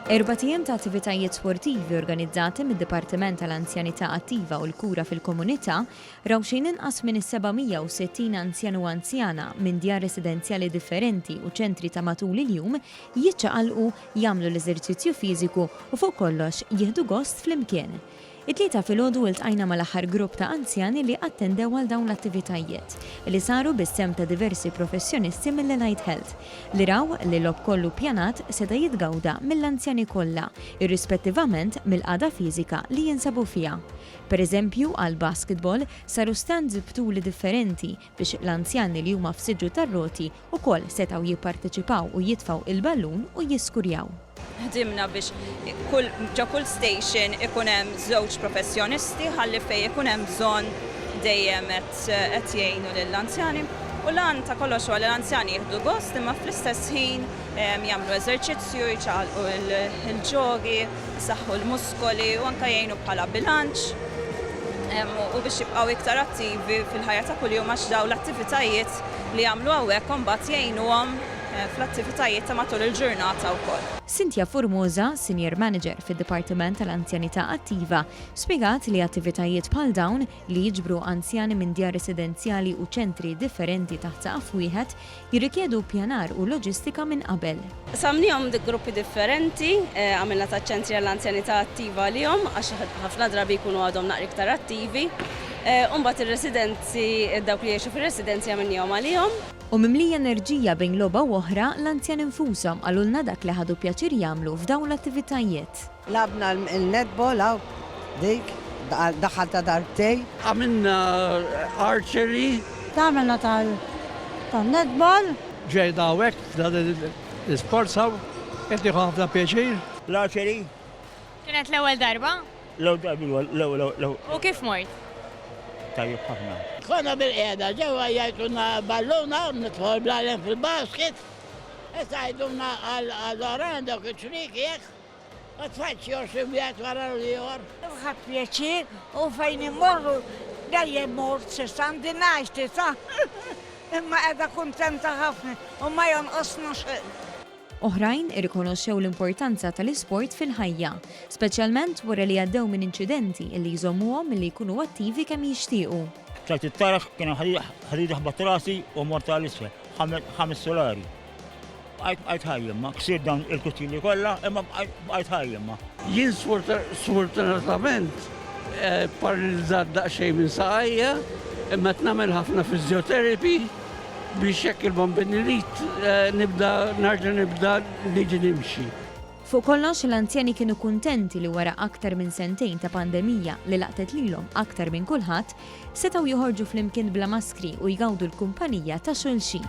4 tiem ta' attivitajiet sportivi organizzati mid-Dipartiment tal-Anzjanità Attiva u l-Kura fil-Komunità raw xejn inqas minn is-760 anzjan u anzjana minn djar residenzjali differenti u ċentri ta' matul il-jum jiċċaqalqu, jagħmlu l-eżerċizzju fiżiku u fuq kollox jieħdu gost flimkien. It-tlieta filgħodu iltqajna mal-aħħar grupp ta' anzjani li attendew għal dawn l-attivitajiet li saru bis-sem ta' diversi professjonisti mill-Elite Health li raw li lob kollu pjanat seta' jitgawda mill-anzjani kollha, irrispettivament mill-qagħda fiżika li jinsabu fiha. Pereżempju għal basketball saru stands b'tuli differenti biex l-anzjani li huma f'siġġu tar-roti ukoll setgħu jipparteċipaw u jitfgħu il-ballun u jiskurjaw. Ħdimna biex kull station ikun hemm żewġ professjonisti ħalli fejn ikun hemm bżonn dejjem qed jgħinu lill-anzjani. U lan ta' kollox huwa l-anzjani jieħdu gost imma fl-istess ħin jagħmlu eżerċizzju, jċaqalqu l-ġogi, jsaħħu l-muskoli u anke jgħinu bħala bilanċ u biex jibqgħu iktar attivi fil-ħajja ta' kuljum għax dawn l-attivitajiet li jagħmlu hawnhekk imbagħad jgħinuhom fl-attivitajiet ta' matul il-ġurnata wkoll. Cynthia Formosa, Senior Manager fid-Dipartiment tal-Anzjanità Attiva, spjegat li attivitajiet bħal dawn li jiġbru anzjani minn djar residenzjali u ċentri differenti taħt saqaf wieħed jirrikjedu pjanar u loġistika minn qabel. Samnihom gruppi differenti, għamilna ta' ċentri għall-anzjanità attiva lihom għax ħafna drabi jkunu għadhom naqra iktar attivi. Mbagħad ir-residenzi dawk li jgħixu fir-residenzi għamilnihom għalihom. U mimlija enerġija bejn logħba u oħra l-anzjan infushom għalulna dak li ħadu pjaċir jagħmlu f'dawn l-attivitajiet. Labna il-netball hawn dik daħal ta' darbtej. Għamilna archery. Għamilna tal-netball. Ġejda għek f'dan l-sport saw, qed ħafna pjaċir. L-archery. Kienet l-ewwel darba? L-ewwel. U kif mort? Tajjeb ħafna. Konna bil-qiegħda ġewwa jgħidulna balluna u nidħol blalem fil-basket. Issa jgħidulna għal-oran dawk iċ-ċriki jekk. Għatfaċ jorxi bjat wara l-jor. Ħadd pjaċir u fejn immorru dejjem mort s'għandi ngħix sa. Imma qiegħda kuntenta ħafna u ma jonqosna xejn. Oħrajn irrikonoxxew l-importanza tal-isport fil-ħajja, speċjalment wara li għaddew minn inċidenti li jżommuhom milli jkunu attivi kemm jixtiequ. Tlajt it-tarax kien ħadid ħabat rasi u mort tal-isfel, 5 solari. Għajt ħajjemma, ksir dawn il-kutili kollha, imma għajt ħajjemma. Jien sfortunatament paralizzat daqsxejn minn saqajja, imma tnagħmel ħafna fiżjoterapi biex jekk il-bambin irid nibda niġi nimxi. Fuq kollox l-anzjani kienu kuntenti li wara aktar minn sentejn ta' pandemija li laqtet lilhom aktar minn kulħadd setgħu joħorġu flimkien bla maskri u jgawdu l-kumpanija ta' xulxin.